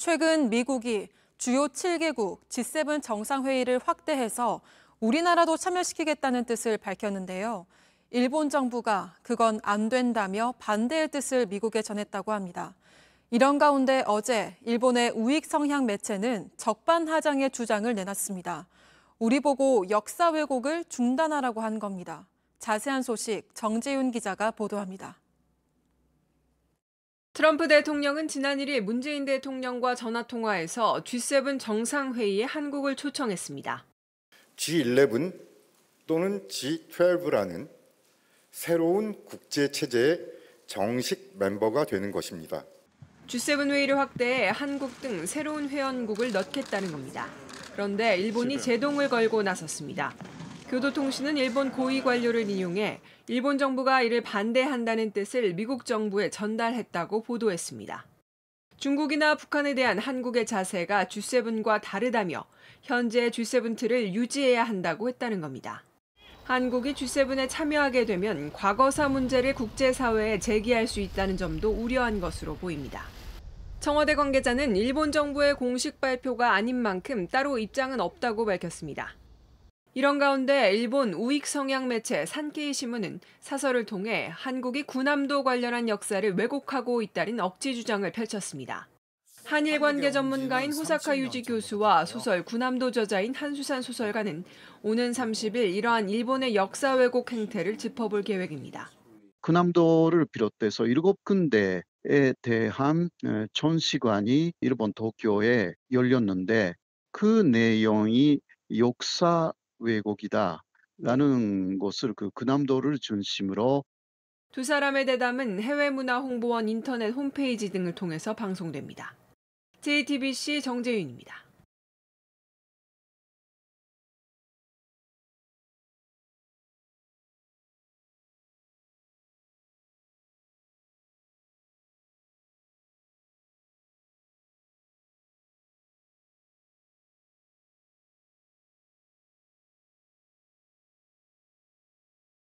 최근 미국이 주요 7개국 G7 정상회의를 확대해서 우리나라도 참여시키겠다는 뜻을 밝혔는데요. 일본 정부가 그건 안 된다며 반대의 뜻을 미국에 전했다고 합니다. 이런 가운데 어제 일본의 우익 성향 매체는 적반하장의 주장을 내놨습니다. 우리 보고 역사 왜곡을 중단하라고 한 겁니다. 자세한 소식 정재윤 기자가 보도합니다. 트럼프 대통령은 지난 1일 문재인 대통령과 전화통화에서 G7 정상회의에 한국을 초청했습니다. G11 또는 G12라는 새로운 국제체제의 정식 멤버가 되는 것입니다. G7 회의를 확대해 한국 등 새로운 회원국을 넣겠다는 겁니다. 그런데 일본이 제동을 걸고 나섰습니다. 교도통신은 일본 고위 관료를 인용해 일본 정부가 이를 반대한다는 뜻을 미국 정부에 전달했다고 보도했습니다. 중국이나 북한에 대한 한국의 자세가 G7과 다르다며 현재 G7 틀을 유지해야 한다고 했다는 겁니다. 한국이 G7에 참여하게 되면 과거사 문제를 국제사회에 제기할 수 있다는 점도 우려한 것으로 보입니다. 청와대 관계자는 일본 정부의 공식 발표가 아닌 만큼 따로 입장은 없다고 밝혔습니다. 이런 가운데 일본 우익 성향 매체 산케이 신문은 사설을 통해 한국이 군함도 관련한 역사를 왜곡하고 있다는 억지 주장을 펼쳤습니다. 한일 관계 전문가인 호사카 유지 교수와 소설 군함도 저자인 한수산 소설가는 오는 30일 이러한 일본의 역사 왜곡 행태를 짚어볼 계획입니다. 군함도를 비롯해서 7군데에 대한 전시관이 일본 도쿄에 열렸는데 그 내용이 역사 왜곡이다라는 것을 군함도를 중심으로 두 사람의 대담은 해외문화홍보원 인터넷 홈페이지 등을 통해서 방송됩니다. JTBC 정재윤입니다.